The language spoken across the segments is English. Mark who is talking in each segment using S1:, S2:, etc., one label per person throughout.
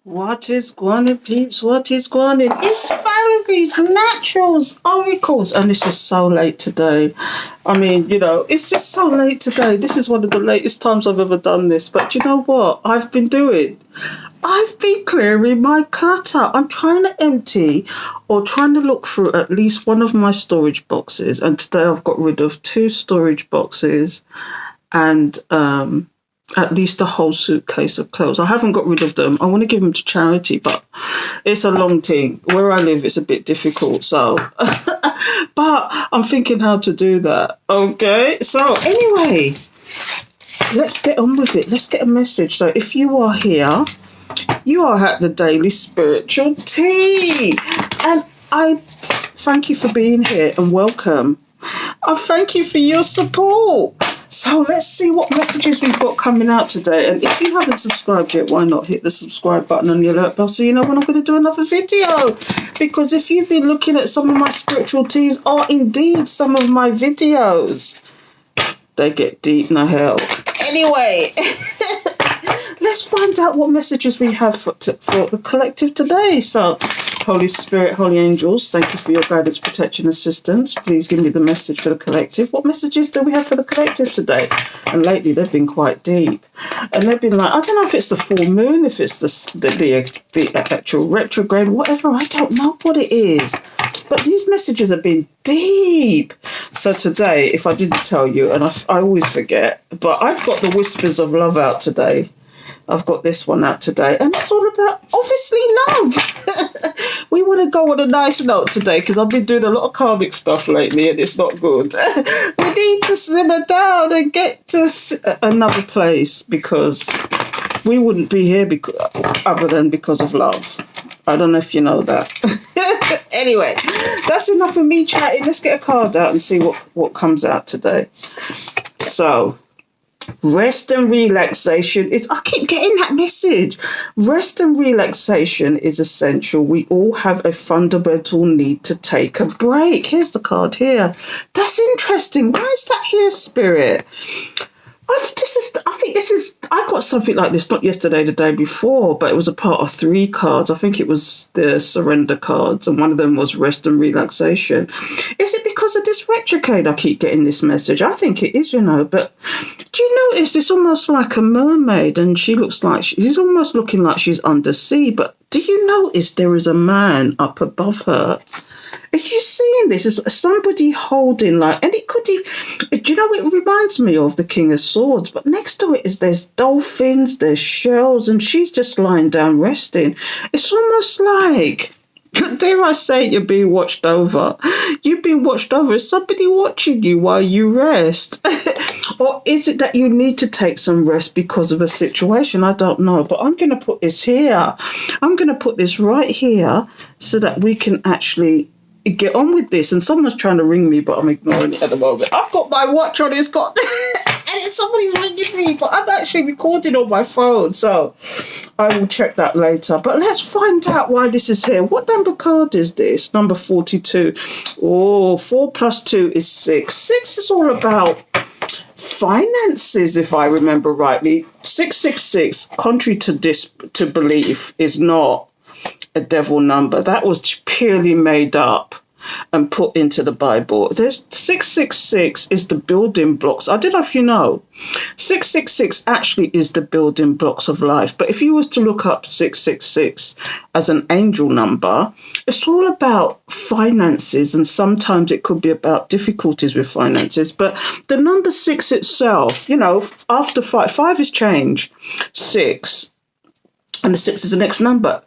S1: What is going on, peeps? What is going on? It's Valerie Natural Oracles. And this is so late today. I mean, it's just so late today. This is one of the latest times I've ever done this. But you know what I've been doing? I've been clearing my clutter. I'm trying to empty or trying to look through at least one of my storage boxes. And today I've got rid of 2 storage boxes and at least a whole suitcase of clothes. I haven't got rid of them. I want to give them to charity, but it's a long thing. Where I live, it's a bit difficult. So, but I'm thinking how to do that. Okay. So anyway, let's get on with it. Let's get a message. So if you are here, you are at the Daily Spiritual Tea. And I thank you for being here and welcome. I thank you for your support. So let's see what messages we've got coming out today. And if you haven't subscribed yet, why not hit the subscribe button on the alert bell so you know when I'm going to do another video. Because if you've been looking at some of my spiritual teas or indeed some of my videos, they get deep now hell. Anyway, let's find out what messages we have for the collective today. So, Holy Spirit, Holy Angels, thank you for your guidance, protection, assistance. Please give me the message for the collective. What messages do we have for the collective today? And lately they've been quite deep. And they've been like, I don't know if it's the full moon, if it's the actual retrograde, whatever. I don't know what it is. But these messages have been deep. So today, if I didn't tell you, and I always forget, but I've got the Whispers of Love out today. I've got this one out today, and it's all about, obviously, love. We want to go on a nice note today because I've been doing a lot of karmic stuff lately, and it's not good. We need to simmer down and get to another place because we wouldn't be here other than because of love. I don't know if you know that. Anyway, that's enough of me chatting. Let's get a card out and see what comes out today. So, rest and relaxation is, I keep getting that message. Rest and relaxation is essential. We all have a fundamental need to take a break. Here's the card here. That's interesting. Why is that here, Spirit? I got something like this, not yesterday, the day before, but it was a part of 3 cards. I think it was the surrender cards, and one of them was rest and relaxation. Is it because of this retrograde I keep getting this message? I think it is, but do you notice it's almost like a mermaid, and she looks like she's almost looking like she's under sea, but do you notice there is a man up above her? Are you seeing this? It's somebody holding and it could be, it reminds me of the King of Swords, but next to it there's dolphins, there's shells, and she's just lying down resting. It's almost like, dare I say, you're being watched over. You've been watched over. Is somebody watching you while you rest? Or is it that you need to take some rest because of a situation? I don't know, but I'm going to put this here. I'm going to put this right here so that we can actually get on with this. And someone's trying to ring me, but I'm ignoring it at the moment. I've got my watch on, it's got and somebody's ringing me, but I'm actually recording on my phone, so I will check that later. But let's find out why this is here. What number card is this? Number 42. Oh, 4 plus 2 is 6. 6 is all about finances, if I remember rightly. 666, contrary to belief, is not a devil number. That was purely made up and put into the Bible. There's 666 is the building blocks. I don't know if you know. 666 actually is the building blocks of life. But if you was to look up 666 as an angel number, it's all about finances, and sometimes it could be about difficulties with finances. But the number 6 itself, after 5 is change. 6, and the 6 is the next number.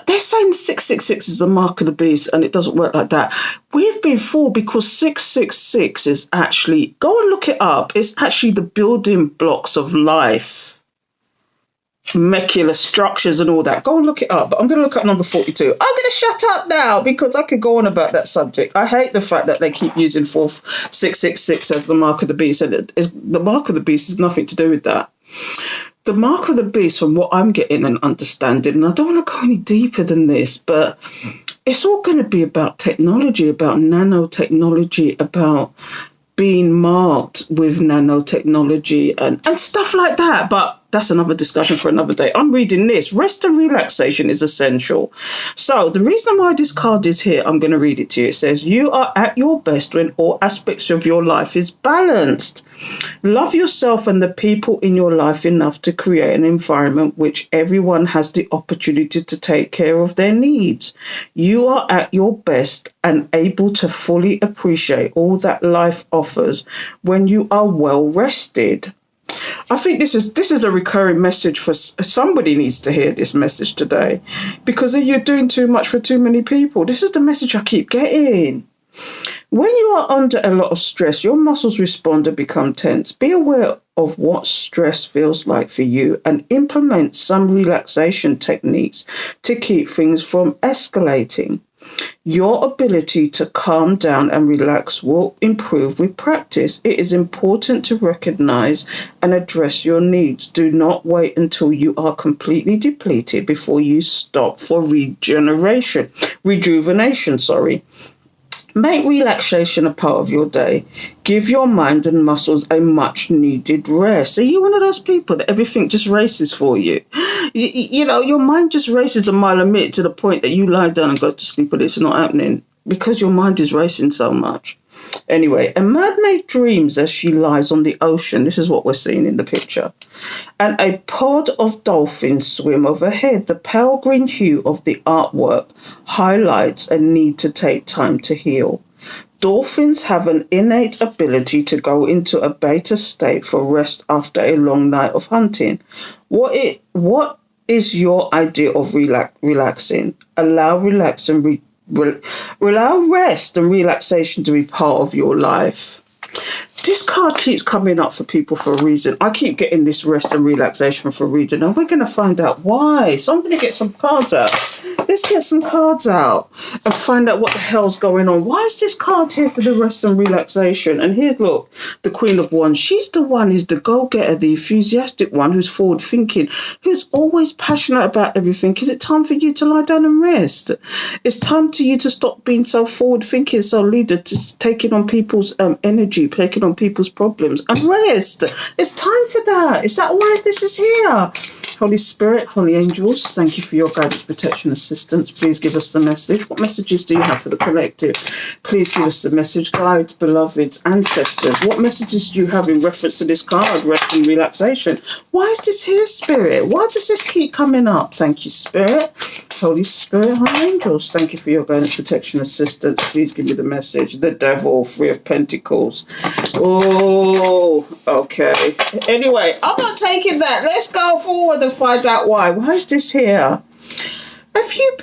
S1: They're saying 666 is the mark of the beast, and it doesn't work like that. We've been fooled because 666 is actually, go and look it up, it's actually the building blocks of life, molecular structures and all that. Go and look it up. But I'm going to look at number 42. I'm going to shut up now because I could go on about that subject. I hate the fact that they keep using 666 as the mark of the beast, and the mark of the beast has nothing to do with that. The mark of the beast, from what I'm getting and understanding, and I don't want to go any deeper than this, but it's all going to be about technology, about nanotechnology, about being marked with nanotechnology and stuff like that. But that's another discussion for another day. I'm reading this. Rest and relaxation is essential. So the reason why this card is here, I'm going to read it to you. It says, you are at your best when all aspects of your life is balanced. Love yourself and the people in your life enough to create an environment which everyone has the opportunity to take care of their needs. You are at your best and able to fully appreciate all that life offers when you are well rested. I think this is a recurring message for somebody needs to hear this message today, because you're doing too much for too many people. This is the message I keep getting. When you are under a lot of stress, your muscles respond and become tense. Be aware of what stress feels like for you and implement some relaxation techniques to keep things from escalating. Your ability to calm down and relax will improve with practice. It is important to recognize and address your needs. Do not wait until you are completely depleted before you stop for rejuvenation. Make relaxation a part of your day. Give your mind and muscles a much needed rest. Are you one of those people that everything just races for you? You know, your mind just races a mile a minute to the point that you lie down and go to sleep and it's not happening because your mind is racing so much. Anyway, a mermaid dreams as she lies on the ocean. This is what we're seeing in the picture. And a pod of dolphins swim overhead. The pale green hue of the artwork highlights a need to take time to heal. Dolphins have an innate ability to go into a beta state for rest after a long night of hunting. What is your idea of relaxing? Allow rest and relaxation to be part of your life. This card keeps coming up for people for a reason. I keep getting this rest and relaxation for a reason, and we're going to find out why. So I'm going to get some cards out. Let's get some cards out and find out what the hell's going on. Why is this card here for the rest and relaxation? And here, look, the Queen of Wands. She's the one who's the go-getter, the enthusiastic one who's forward-thinking, who's always passionate about everything. Is it time for you to lie down and rest? It's time for you to stop being so forward-thinking, so leader, to taking on people's energy, taking on people's problems, and rest. It's time for that. Is that why this is here? Holy Spirit, Holy Angels, thank you for your guidance, protection, assistance. Please give us the message. What messages do you have for the collective? Please give us the message. Guides, beloveds, ancestors. What messages do you have in reference to this card, rest and relaxation? Why is this here, Spirit? Why does this keep coming up? Thank you, Spirit. Holy Spirit, Holy Angels, thank you for your guidance, protection, assistance. Please give me the message. The Devil, Three of Pentacles. Oh, okay. Anyway, I'm not taking that. Let's go forward and find out why. Why is this here? Have you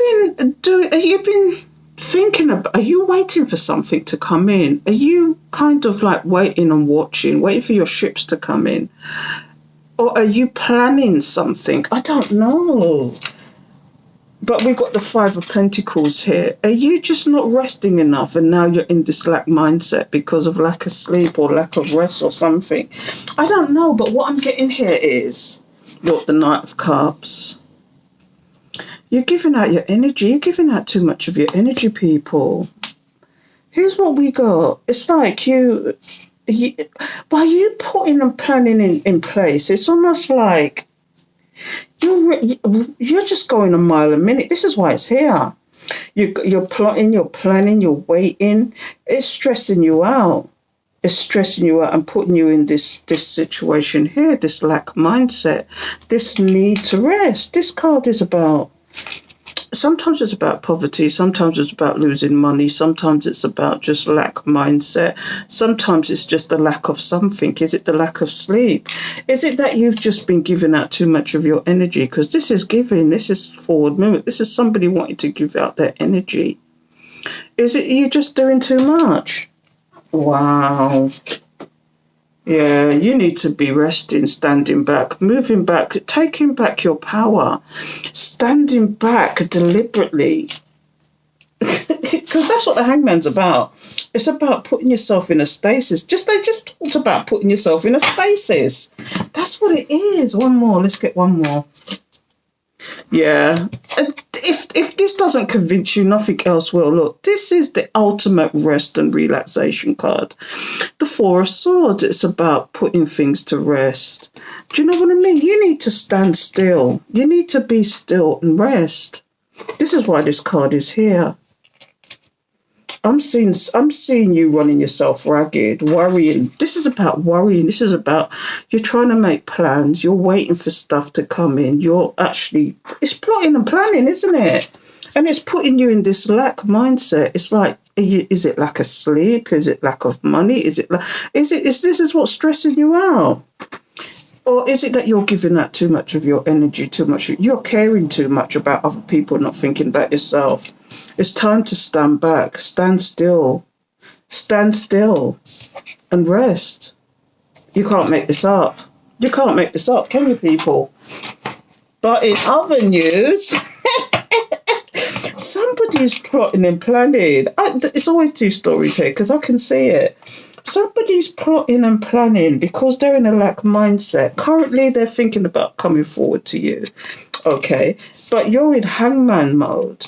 S1: been thinking about, are you waiting for something to come in? Are you kind of like waiting and watching, waiting for your ships to come in? Or are you planning something? I don't know. But we've got the Five of Pentacles here. Are you just not resting enough and now you're in this lack mindset because of lack of sleep or lack of rest or something? I don't know, but what I'm getting here is, look, the Knight of Cups. You're giving out your energy. You're giving out too much of your energy, people. Here's what we got. It's like by you putting and planning in place, it's almost like you're just going a mile a minute. This is why it's here. You're plotting, you're planning, you're waiting. It's stressing you out. It's stressing you out and putting you in this situation here, this lack mindset, this need to rest. This card is about, sometimes it's about poverty, sometimes it's about losing money, sometimes it's about just lack mindset, sometimes it's just the lack of something. Is it the lack of sleep? Is it that you've just been giving out too much of your energy? Because this is giving, this is forward movement, this is somebody wanting to give out their energy. Is it you just doing too much? Wow. Yeah, you need to be resting, standing back, moving back, taking back your power, standing back deliberately. Because that's what the Hangman's about. It's about putting yourself in a stasis. They just talked about putting yourself in a stasis. That's what it is. One more. Let's get one more. Yeah. if this doesn't convince you, nothing else will. Look, this is the ultimate rest and relaxation card. The Four of Swords, it's about putting things to rest. Do you know what I mean? You need to stand still. You need to be still and rest. This is why this card is here. I'm seeing you running yourself ragged, worrying. This is about worrying. This is about you're trying to make plans. You're waiting for stuff to come in. It's plotting and planning, isn't it? And it's putting you in this lack mindset. It's like, is it lack of sleep? Is it lack of money? Is this what's stressing you out? Or is it that you're giving out too much of your energy, you're caring too much about other people, not thinking about yourself? It's time to stand back, stand still, and rest. You can't make this up. You can't make this up, can you, people? But in other news, somebody's plotting and planning. It's always two stories here because I can see it. Somebody's plotting and planning because they're in a lack mindset. Currently, they're thinking about coming forward to you. Okay, but you're in hangman mode.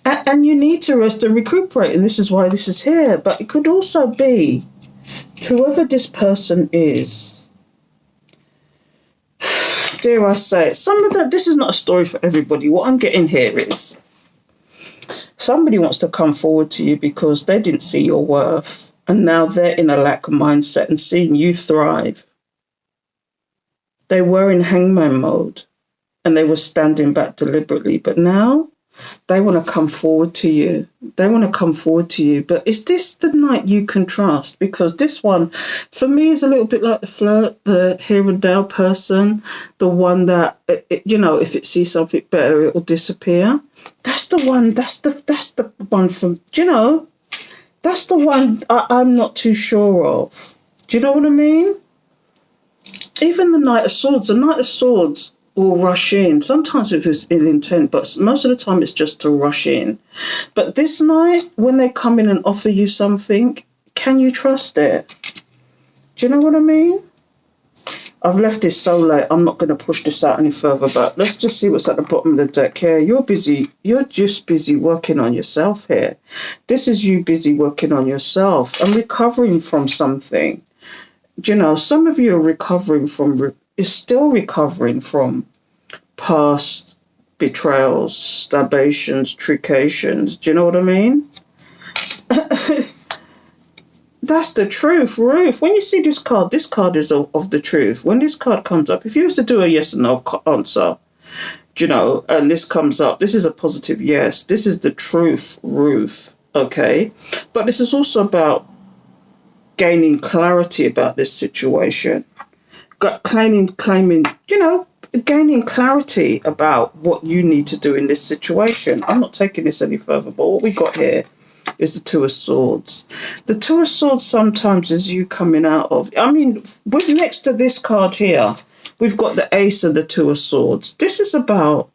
S1: And you need to rest and recuperate, and this is why this is here. But it could also be whoever this person is. Dare I say it? Some of them, this is not a story for everybody. What I'm getting here is somebody wants to come forward to you because they didn't see your worth, and now they're in a lack of mindset and seeing you thrive. They were in hangman mode and they were standing back deliberately, but now they want to come forward to you. But is this the knight you can trust? Because this one, for me, is a little bit like the flirt, the here and now person, the one that, if it sees something better, it will disappear. That's the one. That's the one from. That's the one I'm not too sure of. Do you know what I mean? Even the Knight of Swords. The Knight of Swords will rush in. Sometimes if it's ill intent, but most of the time it's just to rush in. But this knight, when they come in and offer you something, can you trust it? Do you know what I mean? I've left this so late, I'm not going to push this out any further, but let's just see what's at the bottom of the deck here. You're just busy working on yourself here. This is you busy working on yourself and recovering from something. Some of you are still recovering from past betrayals, stabations, trications. Do you know what I mean? That's the truth, Ruth. When you see this card is of the truth. When this card comes up, if you was to do a yes or no answer, and this comes up, this is a positive yes. This is the truth, Ruth. Okay? But this is also about gaining clarity about this situation. Gaining clarity about what you need to do in this situation. I'm not taking this any further, but what we got here is the Two of Swords. The Two of Swords sometimes is you coming out of, with next to this card here, we've got the Ace and the Two of Swords. This is about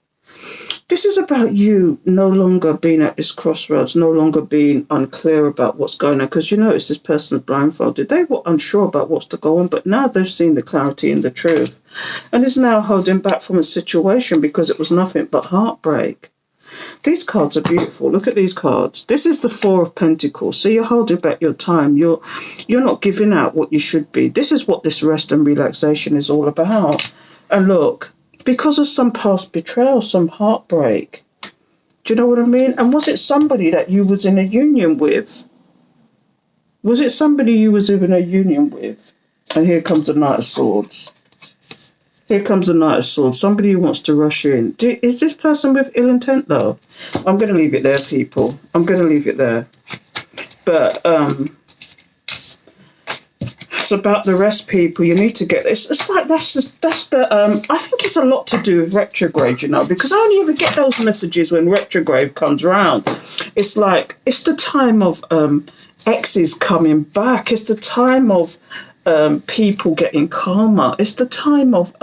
S1: you no longer being at this crossroads, no longer being unclear about what's going on. Because you notice this person's blindfolded. They were unsure about what's to go on, but now they've seen the clarity and the truth. And is now holding back from a situation because it was nothing but heartbreak. These cards are beautiful. Look at these cards. This is the Four of Pentacles. So you're holding back your time. You're not giving out what you should be. This is what this rest and relaxation is all about. And look, because of some past betrayal, some heartbreak. Do you know what I mean? And was it somebody that you was in a union with? Was it somebody you was in a union with? And here comes the Knight of Swords. Here comes the Knight of Swords. Somebody who wants to rush in. Is this person with ill intent, though? I'm going to leave it there, people. I'm going to leave it there. But it's about the rest, people. You need to get this. It's like that's the. I think it's a lot to do with retrograde, because I only ever get those messages when retrograde comes round. It's like it's the time of exes coming back. It's the time of people getting calmer. It's the time of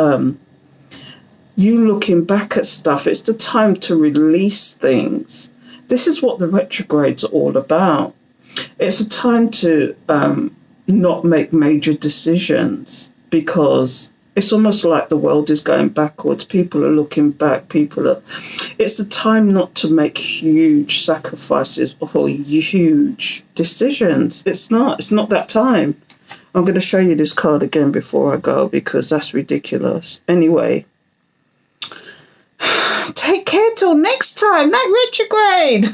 S1: you looking back at stuff. It's the time to release things. This is what the retrogrades are all about. It's a time to not make major decisions because It's almost like the world is going backwards. People are looking back. It's the time not to make huge sacrifices or huge decisions. It's not that time. I'm going to show you this card again before I go because that's ridiculous. Anyway, take care till next time. That retrograde.